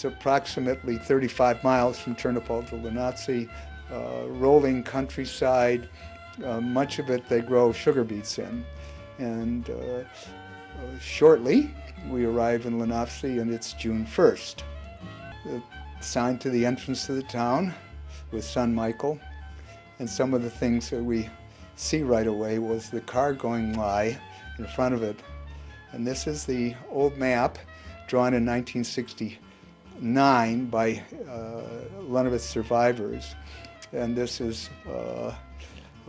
It's approximately 35 miles from Ternopil to Lanovtsy, rolling countryside. Much of it they grow sugar beets in. And shortly we arrive in Lanovtsy, and it's June 1st. The sign to the entrance to the town was Son Michael, and some of the things that we see right away was the car going by in front of it. And this is the old map drawn in 1969 by Lanovtsy survivors. And this is a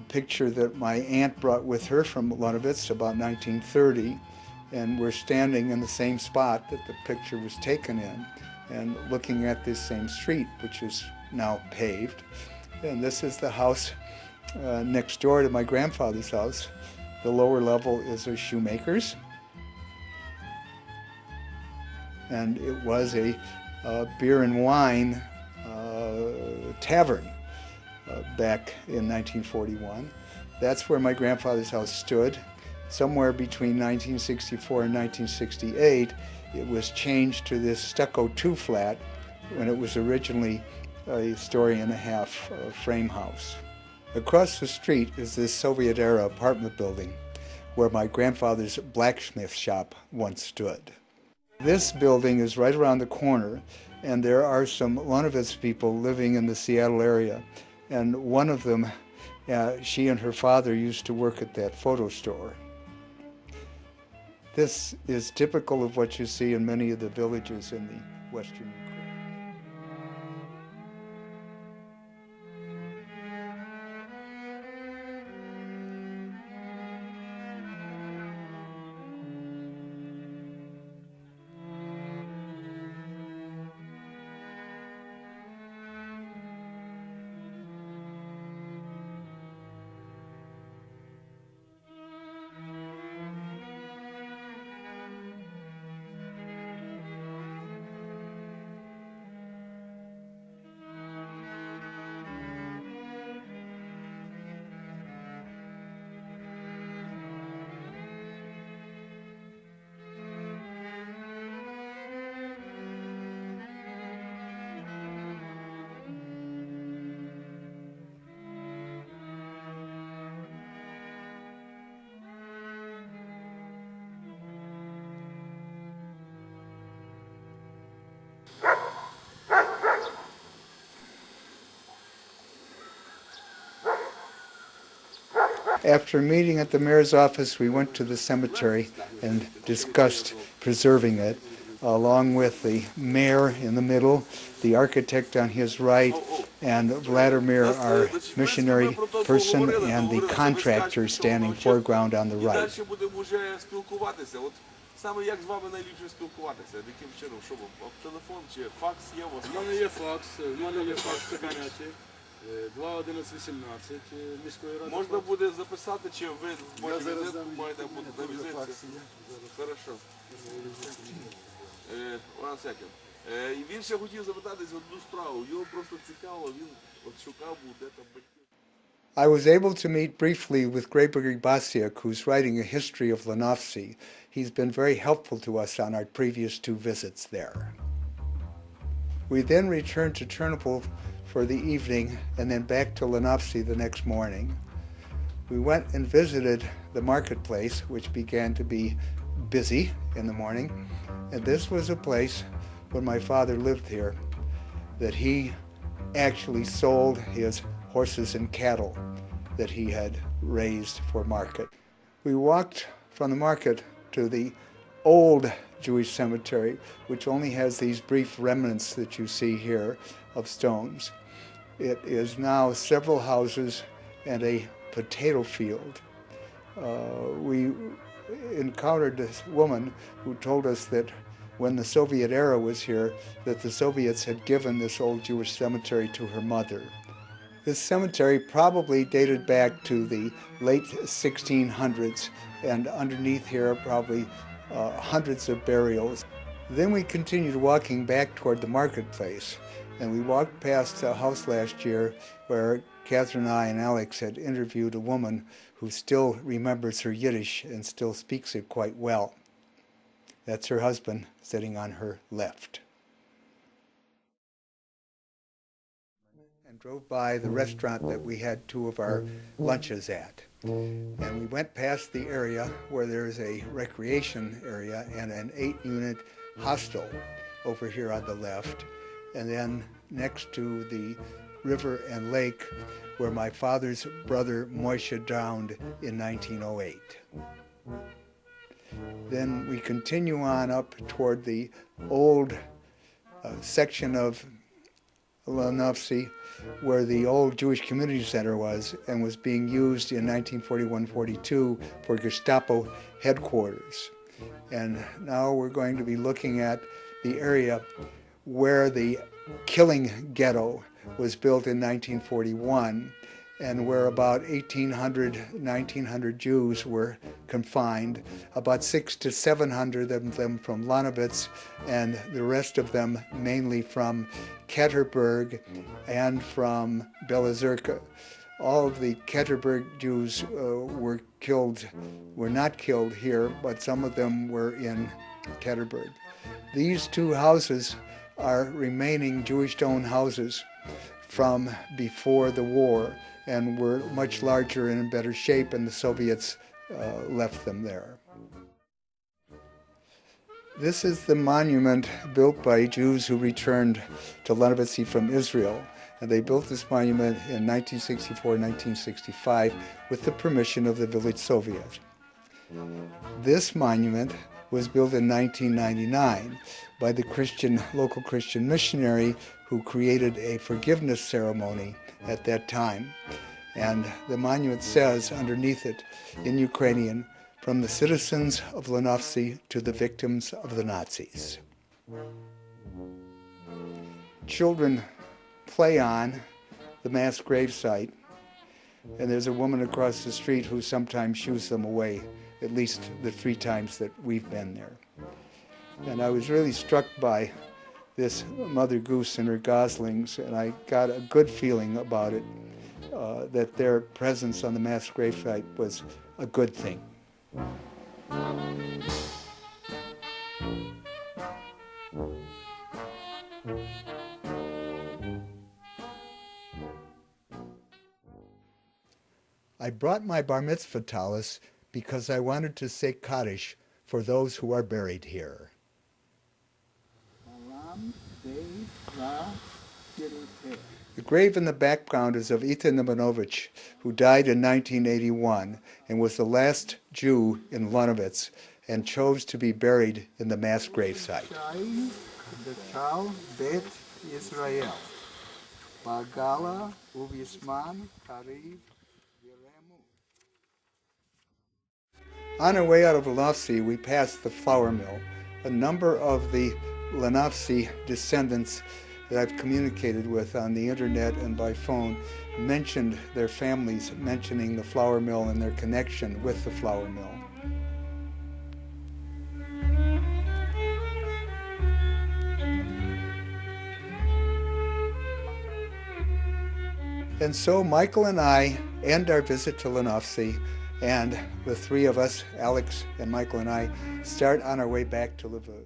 picture that my aunt brought with her from Lanovtsy about 1930. And we're standing in the same spot that the picture was taken in and looking at this same street, which is now paved. And this is the house next door to my grandfather's house. The lower level is a shoemaker's. And it was a beer and wine tavern back in 1941. That's where my grandfather's house stood. Somewhere between 1964 and 1968, it was changed to this stucco two-flat when it was originally a story-and-a-half frame house. Across the street is this Soviet-era apartment building where my grandfather's blacksmith shop once stood. This building is right around the corner, and there are some Lanovtsy people living in the Seattle area. And one of them, she and her father used to work at that photo store. This is typical of what you see in many of the villages in the western Ukraine. After a meeting at the mayor's office, we went to the cemetery and discussed preserving it, along with the mayor in the middle, the architect on his right, and Vladimir, our missionary person, and the contractor standing foreground on the right. Саме як з вами найліпше спілкуватися? Яким чином? Що телефон чи факс є у вас? У мене є факс, в кабінеті. 21118 міської ради. Можна буде записати, чи ви візитку маєте бути на візитці? Хорошо. One second. Він ще хотів запитатись одну справу. Його просто цікаво, він от шукав, де там батьків. I was able to meet briefly with Gregory Basiuk, who's writing a history of Lanovtsy. He's been very helpful to us on our previous two visits there. We then returned to Ternopil for the evening and then back to Lanovtsy the next morning. We went and visited the marketplace, which began to be busy in the morning. And this was a place, when my father lived here, that he actually sold his horses and cattle that he had raised for market. We walked from the market to the old Jewish cemetery, which only has these brief remnants that you see here of stones. It is now several houses and a potato field. We encountered this woman who told us that when the Soviet era was here, that the Soviets had given this old Jewish cemetery to her mother. This cemetery probably dated back to the late 1600s, and underneath here are probably hundreds of burials. Then we continued walking back toward the marketplace, and we walked past a house last year where Catherine and I and Alex had interviewed a woman who still remembers her Yiddish and still speaks it quite well. That's her husband sitting on her left. drove by the restaurant that we had two of our lunches at. And we went past the area where there's a recreation area and an 8-unit hostel over here on the left. And then next to the river and lake where my father's brother Moishe drowned in 1908. Then we continue on up toward the old section of Lanovtsy where the old Jewish Community Center was and was being used in 1941-42 for Gestapo headquarters. And now we're going to be looking at the area where the killing ghetto was built in 1941 and where about 1,800, 1,900 Jews were confined, about 600 to 700 of them from Lanovtsy, and the rest of them mainly from Ketterberg and from Belozerka. All of the Ketterberg Jews were not killed here, but some of them were in Ketterberg. These two houses are remaining Jewish stone houses from before the war and were much larger and in better shape, and the Soviets left them there. This is the monument built by Jews who returned to Lanovtsy from Israel. And they built this monument in 1964-1965 with the permission of the village Soviet. This monument was built in 1999 by the local Christian missionary who created a forgiveness ceremony at that time. And the monument says underneath it in Ukrainian, "From the citizens of Lanovtsy to the victims of the Nazis." Children play on the mass gravesite, and there's a woman across the street who sometimes shoos them away, at least the 3 times that we've been there. And I was really struck by this mother goose and her goslings, and I got a good feeling about it, that their presence on the mass gravesite was a good thing. I brought my bar mitzvah tallis because I wanted to say Kaddish for those who are buried here. The grave in the background is of Ethan Neminovich, who died in 1981 and was the last Jew in Lanovtsy and chose to be buried in the mass gravesite. On our way out of Lanovtsy, we passed the flour mill. A number of the Lanovtsy descendants that I've communicated with on the internet and by phone mentioned their families mentioning the flour mill and their connection with the flour mill. And so Michael and I end our visit to Lanovtsy, and the 3 of us, Alex and Michael and I, start on our way back to Lviv.